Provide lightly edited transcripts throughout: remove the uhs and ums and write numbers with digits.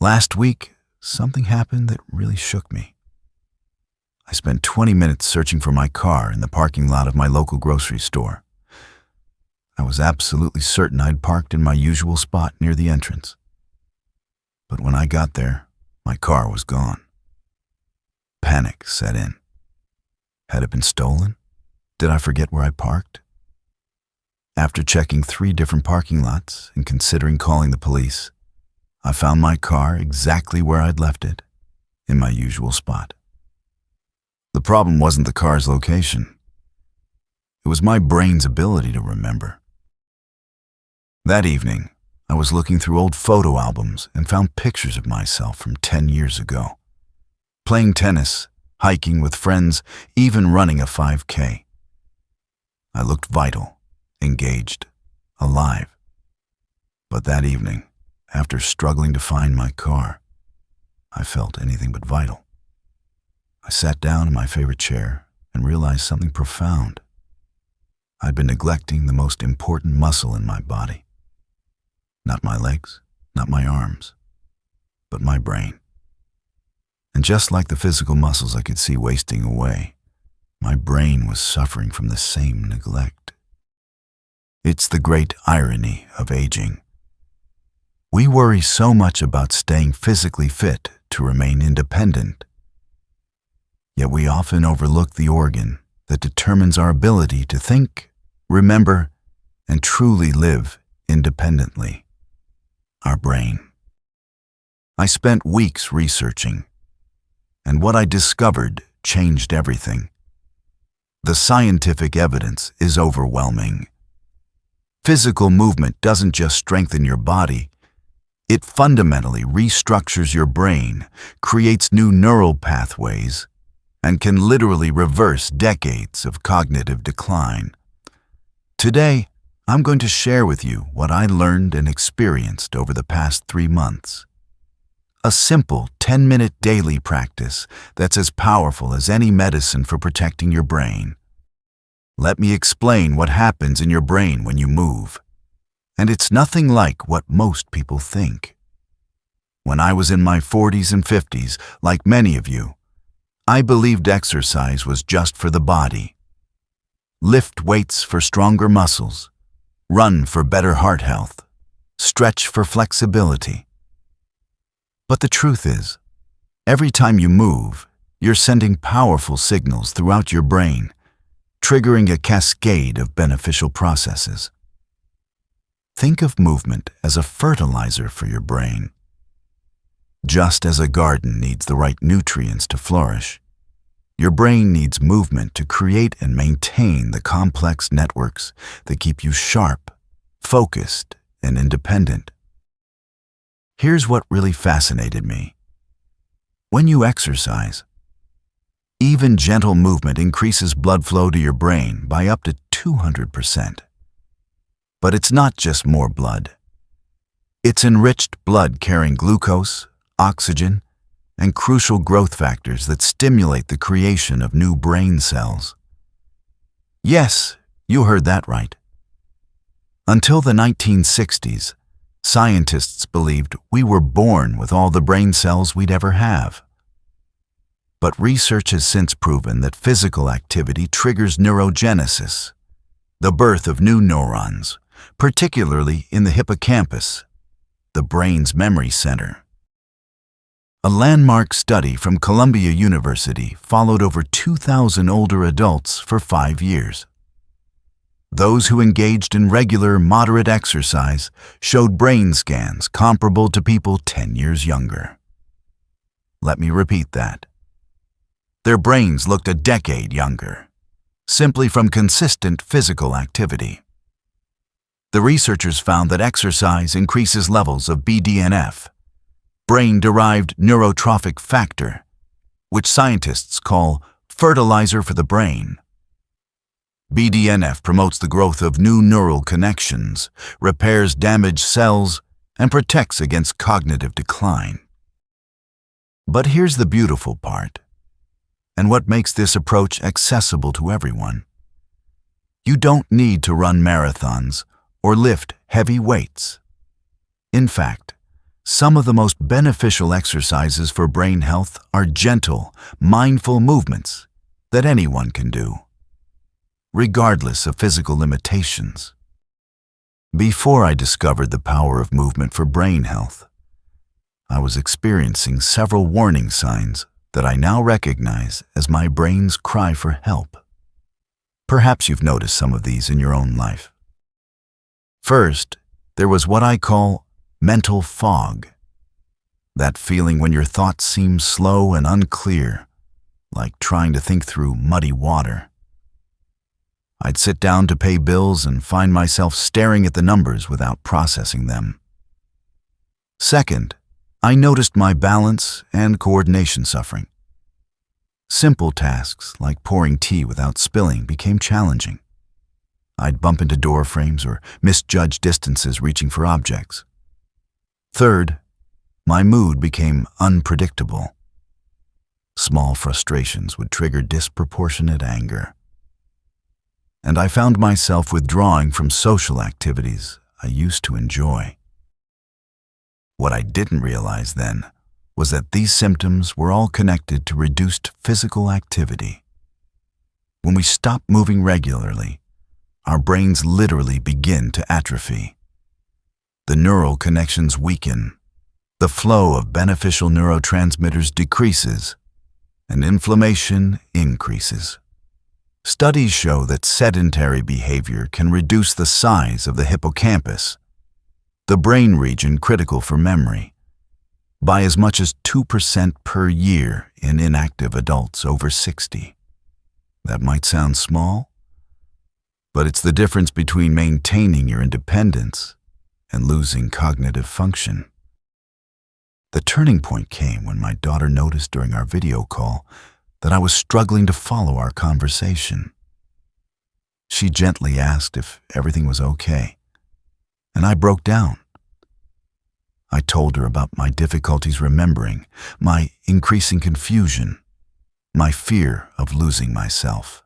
Last week, something happened that really shook me. I spent 20 minutes searching for my car in the parking lot of my local grocery store. I was absolutely certain I'd parked in my usual spot near the entrance. But when I got there, my car was gone. Panic set in. Had it been stolen? Did I forget where I parked? After checking 3 different parking lots and considering calling the police, I found my car exactly where I'd left it, in my usual spot. The problem wasn't the car's location. It was my brain's ability to remember. That evening, I was looking through old photo albums and found pictures of myself from 10 years ago. Playing tennis, hiking with friends, even running a 5K. I looked vital, engaged, alive. But that evening, after struggling to find my car, I felt anything but vital. I sat down in my favorite chair and realized something profound. I'd been neglecting the most important muscle in my body. Not my legs, not my arms, but my brain. And just like the physical muscles I could see wasting away, my brain was suffering from the same neglect. It's the great irony of aging. We worry so much about staying physically fit to remain independent. Yet we often overlook the organ that determines our ability to think, remember, and truly live independently. Our brain. I spent weeks researching, and what I discovered changed everything. The scientific evidence is overwhelming. Physical movement doesn't just strengthen your body, it fundamentally restructures your brain, creates new neural pathways, and can literally reverse decades of cognitive decline. Today, I'm going to share with you what I learned and experienced over the past 3 months. A simple 10-minute daily practice that's as powerful as any medicine for protecting your brain. Let me explain what happens in your brain when you move. And it's nothing like what most people think. When I was in my 40s and 50s, like many of you, I believed exercise was just for the body. Lift weights for stronger muscles. Run for better heart health. Stretch for flexibility. But the truth is, every time you move, you're sending powerful signals throughout your brain, triggering a cascade of beneficial processes. Think of movement as a fertilizer for your brain. Just as a garden needs the right nutrients to flourish, your brain needs movement to create and maintain the complex networks that keep you sharp, focused, and independent. Here's what really fascinated me. When you exercise, even gentle movement increases blood flow to your brain by up to 200%. But it's not just more blood. It's enriched blood carrying glucose, oxygen, and crucial growth factors that stimulate the creation of new brain cells. Yes, you heard that right. Until the 1960s, scientists believed we were born with all the brain cells we'd ever have. But research has since proven that physical activity triggers neurogenesis, the birth of new neurons, particularly in the hippocampus, the brain's memory center. A landmark study from Columbia University followed over 2,000 older adults for 5 years. Those who engaged in regular, moderate exercise showed brain scans comparable to people 10 years younger. Let me repeat that. Their brains looked a decade younger, simply from consistent physical activity. The researchers found that exercise increases levels of BDNF, brain-derived neurotrophic factor, which scientists call fertilizer for the brain. BDNF promotes the growth of new neural connections, repairs damaged cells, and protects against cognitive decline. But here's the beautiful part, and what makes this approach accessible to everyone. You don't need to run marathons or lift heavy weights. In fact, Some of the most beneficial exercises for brain health are gentle, mindful movements that anyone can do, regardless of physical limitations. Before I discovered the power of movement for brain health, I was experiencing several warning signs that I now recognize as my brain's cry for help. Perhaps you've noticed some of these in your own life. First, there was what I call mental fog. That feeling when your thoughts seem slow and unclear, like trying to think through muddy water. I'd sit down to pay bills and find myself staring at the numbers without processing them. Second, I noticed my balance and coordination suffering. Simple tasks like pouring tea without spilling became challenging. I'd bump into door frames or misjudge distances reaching for objects. Third, my mood became unpredictable. Small frustrations would trigger disproportionate anger. And I found myself withdrawing from social activities I used to enjoy. What I didn't realize then was that these symptoms were all connected to reduced physical activity. When we stop moving regularly, our brains literally begin to atrophy. The neural connections weaken, the flow of beneficial neurotransmitters decreases, and inflammation increases. Studies show that sedentary behavior can reduce the size of the hippocampus, the brain region critical for memory, by as much as 2% per year in inactive adults over 60. That might sound small, but it's the difference between maintaining your independence and losing cognitive function. The turning point came when my daughter noticed during our video call that I was struggling to follow our conversation. She gently asked if everything was okay, and I broke down. I told her about my difficulties remembering, my increasing confusion, my fear of losing myself.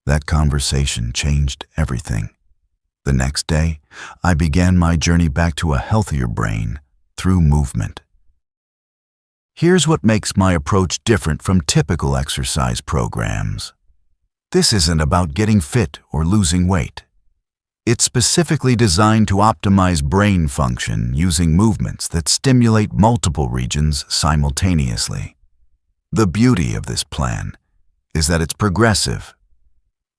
That conversation changed everything. The next day, I began my journey back to a healthier brain through movement. Here's what makes my approach different from typical exercise programs. This isn't about getting fit or losing weight. It's specifically designed to optimize brain function using movements that stimulate multiple regions simultaneously. The beauty of this plan is that it's progressive.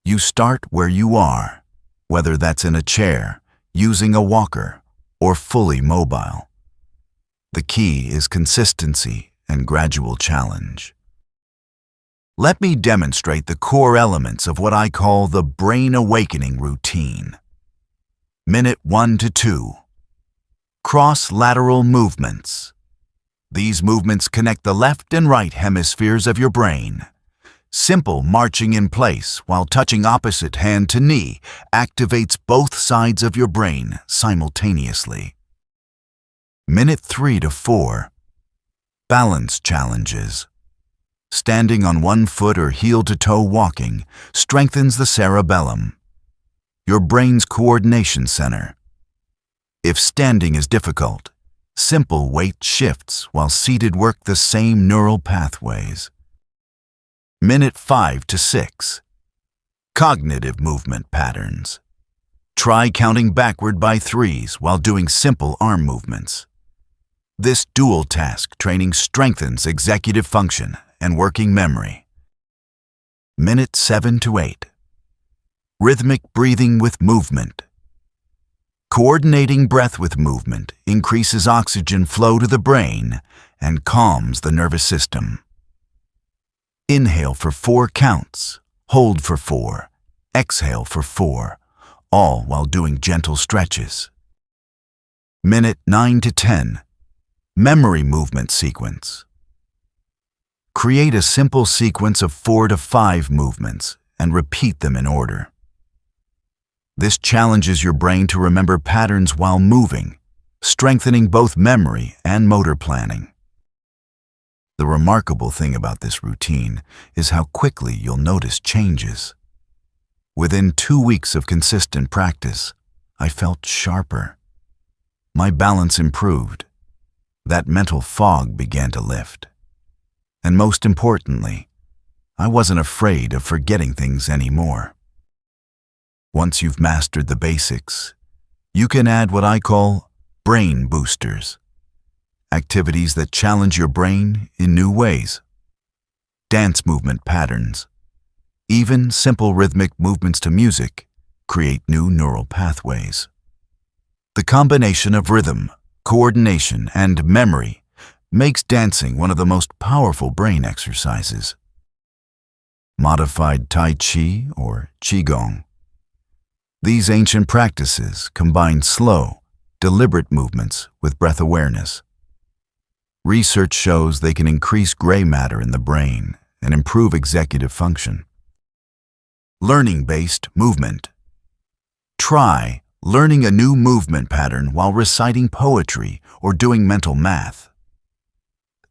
You start where you are, whether that's in a chair, using a walker, or fully mobile. The key is consistency and gradual challenge. Let me demonstrate the core elements of what I call the brain awakening routine. Minute 1 to 2. Cross-lateral movements. These movements connect the left and right hemispheres of your brain. Simple marching in place while touching opposite hand to knee activates both sides of your brain simultaneously. Minute 3 to 4. Balance challenges. Standing on one foot or heel-to-toe walking strengthens the cerebellum, your brain's coordination center. If standing is difficult, simple weight shifts while seated work the same neural pathways. Minute 5 to 6. Cognitive movement patterns. Try counting backward by threes while doing simple arm movements. This dual task training strengthens executive function and working memory. Minute 7 to 8. Rhythmic breathing with movement. Coordinating breath with movement increases oxygen flow to the brain and calms the nervous system. Inhale for 4 counts, hold for 4, exhale for 4, all while doing gentle stretches. Minute 9 to 10. Memory movement sequence. Create a simple sequence of 4 to 5 movements and repeat them in order. This challenges your brain to remember patterns while moving, strengthening both memory and motor planning. The remarkable thing about this routine is how quickly you'll notice changes. Within 2 weeks of consistent practice, I felt sharper. My balance improved, That mental fog began to lift. And most importantly, I wasn't afraid of forgetting things anymore. Once you've mastered the basics, you can add what I call brain boosters. Activities that challenge your brain in new ways. Dance movement patterns. Even simple rhythmic movements to music create new neural pathways. The combination of rhythm, coordination, and memory makes dancing one of the most powerful brain exercises. Modified Tai Chi or Qigong. These ancient practices combine slow, deliberate movements with breath awareness. Research shows they can increase gray matter in the brain and improve executive function. Learning-based movement. Try learning a new movement pattern while reciting poetry or doing mental math.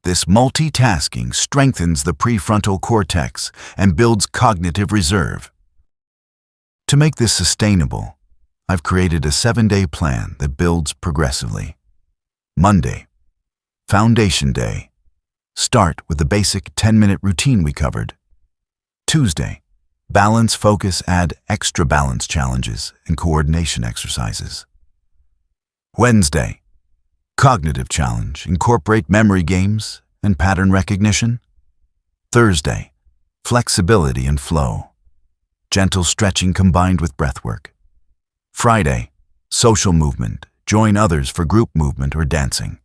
This multitasking strengthens the prefrontal cortex and builds cognitive reserve. To make this sustainable, I've created a 7-day plan that builds progressively. Monday, Foundation Day. Start with the basic 10-minute routine we covered. Tuesday, Balance, focus, add extra balance challenges and coordination exercises. Wednesday, Cognitive challenge, incorporate memory games and pattern recognition. Thursday, Flexibility and flow, gentle stretching combined with breathwork. Friday, Social movement, join others for group movement or dancing.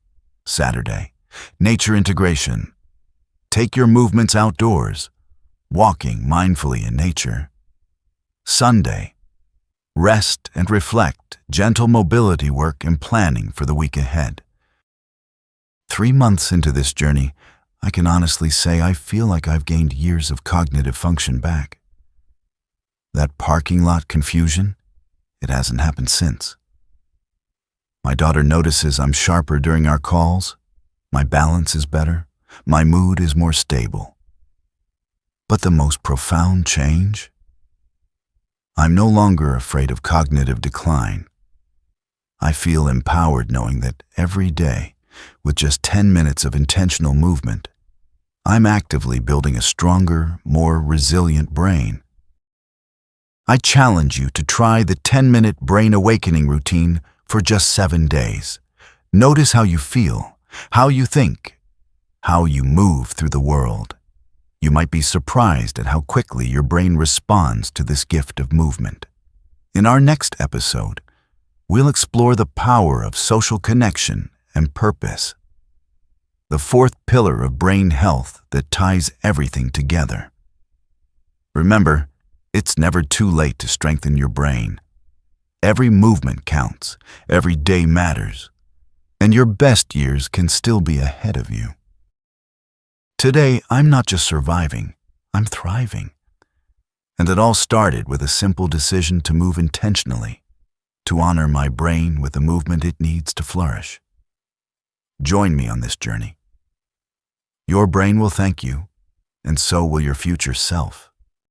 Saturday, Nature integration, take your movements outdoors, walking mindfully in nature. Sunday, Rest and reflect, gentle mobility work and planning for the week ahead. 3 months into this journey, I can honestly say I feel like I've gained years of cognitive function back. That parking lot confusion, it hasn't happened since. My daughter notices I'm sharper during our calls, my balance is better, my mood is more stable. But the most profound change? I'm no longer afraid of cognitive decline. I feel empowered knowing that every day, with just 10 minutes of intentional movement, I'm actively building a stronger, more resilient brain. I challenge you to try the 10-minute brain awakening routine for just 7 days. Notice how you feel, how you think, how you move through the world. You might be surprised at how quickly your brain responds to this gift of movement. In our next episode, we'll explore the power of social connection and purpose, the fourth pillar of brain health that ties everything together. Remember, it's never too late to strengthen your brain. Every movement counts, every day matters, and your best years can still be ahead of you. Today, I'm not just surviving, I'm thriving. And it all started with a simple decision to move intentionally, to honor my brain with the movement it needs to flourish. Join me on this journey. Your brain will thank you, and so will your future self.